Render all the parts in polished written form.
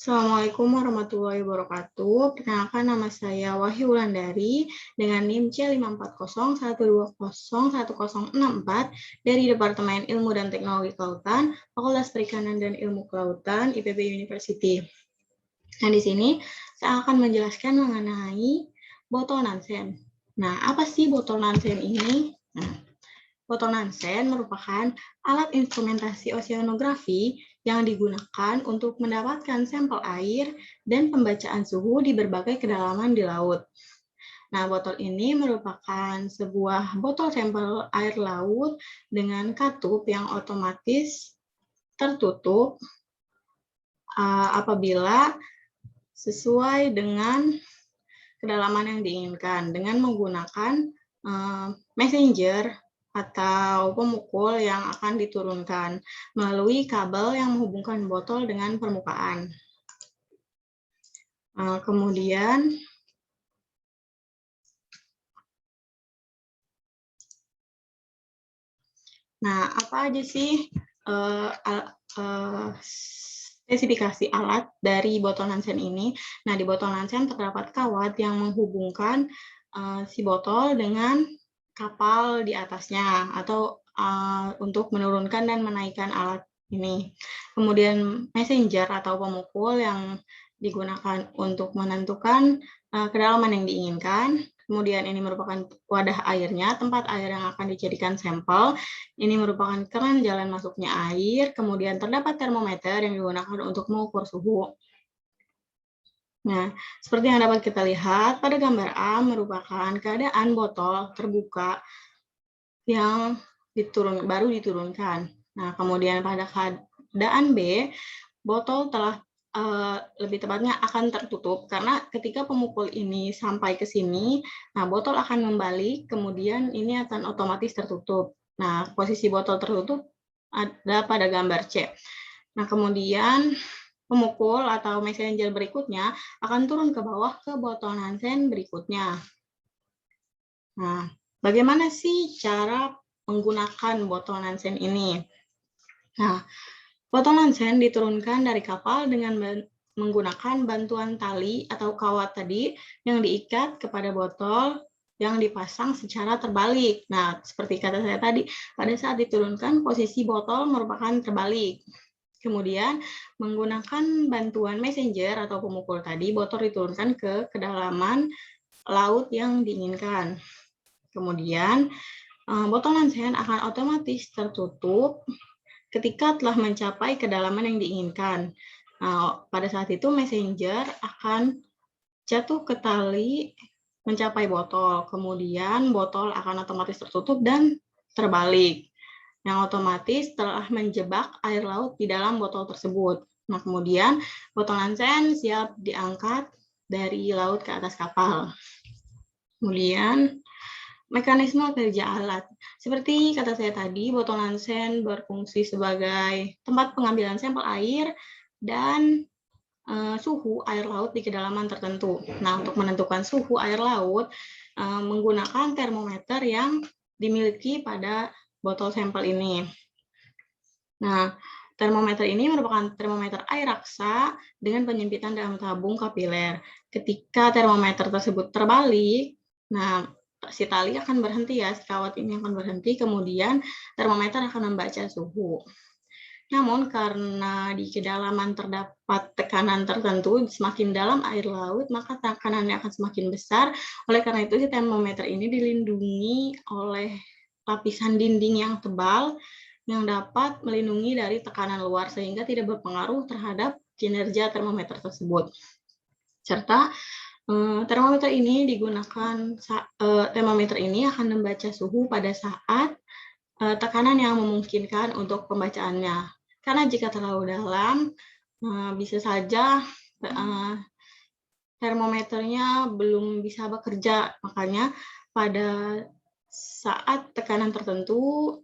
Assalamualaikum warahmatullahi wabarakatuh. Perkenalkan, nama saya Wahyu Wulandari dengan NIM C540120104 dari Departemen Ilmu dan Teknologi Kelautan, Fakultas Perikanan dan Ilmu Kelautan, IPB University. Nah, di sini saya akan menjelaskan mengenai botol Nansen. Nah, apa sih botol Nansen ini? Nah, botol Nansen merupakan alat instrumentasi oseanografi yang digunakan untuk mendapatkan sampel air dan pembacaan suhu di berbagai kedalaman di laut. Nah, botol ini merupakan sebuah botol sampel air laut dengan katup yang otomatis tertutup apabila sesuai dengan kedalaman yang diinginkan dengan menggunakan messenger atau pemukul yang akan diturunkan melalui kabel yang menghubungkan botol dengan permukaan. Kemudian, apa aja sih spesifikasi alat dari botol Nansen ini? Nah, di botol Nansen terdapat kawat yang menghubungkan si botol dengan kapal di atasnya atau untuk menurunkan dan menaikkan alat ini. Kemudian messenger atau pemukul yang digunakan untuk menentukan kedalaman yang diinginkan. Kemudian ini merupakan wadah airnya, tempat air yang akan dijadikan sampel. Ini merupakan keran jalan masuknya air. Kemudian terdapat termometer yang digunakan untuk mengukur suhu. Nah, seperti yang dapat kita lihat, pada gambar A merupakan keadaan botol terbuka yang baru diturunkan. Nah, kemudian pada keadaan B, botol telah lebih tepatnya akan tertutup karena ketika pemukul ini sampai ke sini, nah botol akan membalik, kemudian ini akan otomatis tertutup. Nah, posisi botol tertutup ada pada gambar C. Nah, kemudian pemukul atau messenger berikutnya akan turun ke bawah ke botol Nansen berikutnya. Nah, bagaimana sih cara menggunakan botol Nansen ini? Nah, botol Nansen diturunkan dari kapal dengan menggunakan bantuan tali atau kawat tadi yang diikat kepada botol yang dipasang secara terbalik. Nah, seperti kata saya tadi, pada saat diturunkan posisi botol merupakan terbalik. Kemudian menggunakan bantuan messenger atau pemukul tadi, botol diturunkan ke kedalaman laut yang diinginkan. Kemudian botol Nansen akan otomatis tertutup ketika telah mencapai kedalaman yang diinginkan. Nah, pada saat itu messenger akan jatuh ke tali mencapai botol. Kemudian botol akan otomatis tertutup dan terbalik, yang otomatis telah menjebak air laut di dalam botol tersebut. Nah, kemudian botol Nansen siap diangkat dari laut ke atas kapal. Kemudian mekanisme kerja alat. Seperti kata saya tadi, botol Nansen berfungsi sebagai tempat pengambilan sampel air dan suhu air laut di kedalaman tertentu. Nah, untuk menentukan suhu air laut menggunakan termometer yang dimiliki pada botol sampel ini. Nah, termometer ini merupakan termometer air raksa dengan penyempitan dalam tabung kapiler. Ketika termometer tersebut terbalik, nah si tali akan berhenti ya, si kawat ini akan berhenti, kemudian termometer akan membaca suhu. Namun karena di kedalaman terdapat tekanan tertentu, semakin dalam air laut, maka tekanannya akan semakin besar. Oleh karena itu, si termometer ini dilindungi oleh lapisan dinding yang tebal yang dapat melindungi dari tekanan luar sehingga tidak berpengaruh terhadap kinerja termometer tersebut. Serta termometer ini akan membaca suhu pada saat tekanan yang memungkinkan untuk pembacaannya. Karena jika terlalu dalam, bisa saja termometernya belum bisa bekerja. Makanya pada saat tekanan tertentu,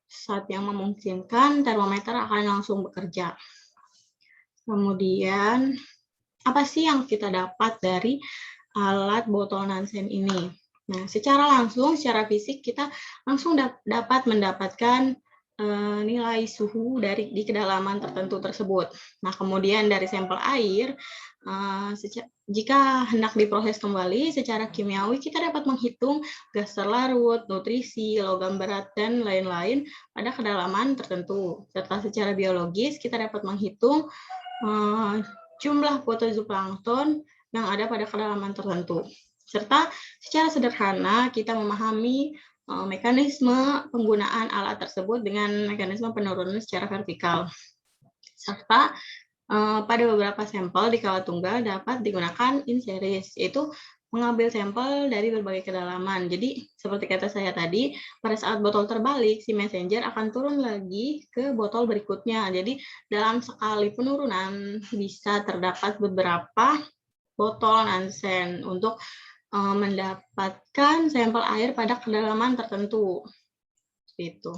saat yang memungkinkan, termometer akan langsung bekerja. Kemudian, apa sih yang kita dapat dari alat botol Nansen ini? Nah, secara langsung, secara fisik kita langsung dapat mendapatkan nilai suhu di kedalaman tertentu tersebut. Nah, kemudian dari sampel air, jika hendak diproses kembali secara kimiawi, kita dapat menghitung gas terlarut, nutrisi, logam berat, dan lain-lain pada kedalaman tertentu. Serta secara biologis, kita dapat menghitung jumlah protozooplankton yang ada pada kedalaman tertentu. Serta secara sederhana, kita memahami mekanisme penggunaan alat tersebut dengan mekanisme penurunan secara vertikal. Serta pada beberapa sampel di kawat tunggal dapat digunakan in series, yaitu mengambil sampel dari berbagai kedalaman. Jadi, seperti kata saya tadi, pada saat botol terbalik, si messenger akan turun lagi ke botol berikutnya. Jadi, dalam sekali penurunan bisa terdapat beberapa botol Nansen untuk mendapatkan sampel air pada kedalaman tertentu. Seperti itu.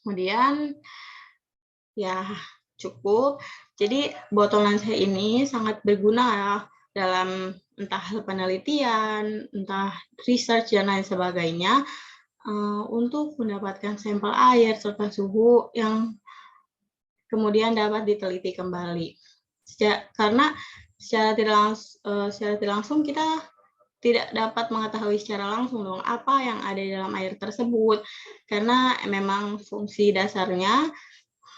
Kemudian, ya cukup. Jadi botol Nansen ini sangat berguna ya dalam entah penelitian, entah research dan lain sebagainya untuk mendapatkan sampel air serta suhu yang kemudian dapat diteliti kembali. Karena secara tidak langsung kita tidak dapat mengetahui secara langsung dong apa yang ada di dalam air tersebut, karena memang fungsi dasarnya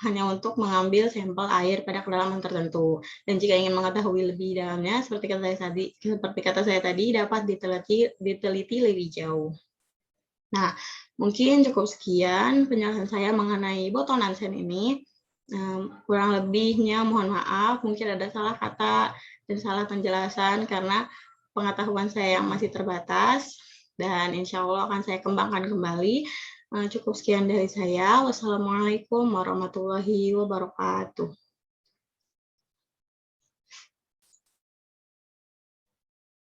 hanya untuk mengambil sampel air pada kedalaman tertentu. Dan jika ingin mengetahui lebih dalamnya, seperti kata saya tadi, dapat diteliti lebih jauh. Nah, mungkin cukup sekian penjelasan saya mengenai botol Nansen ini. Kurang lebihnya mohon maaf, mungkin ada salah kata dan salah penjelasan karena pengetahuan saya yang masih terbatas, dan insya Allah akan saya kembangkan kembali. Cukup sekian dari saya. Wassalamualaikum warahmatullahi wabarakatuh.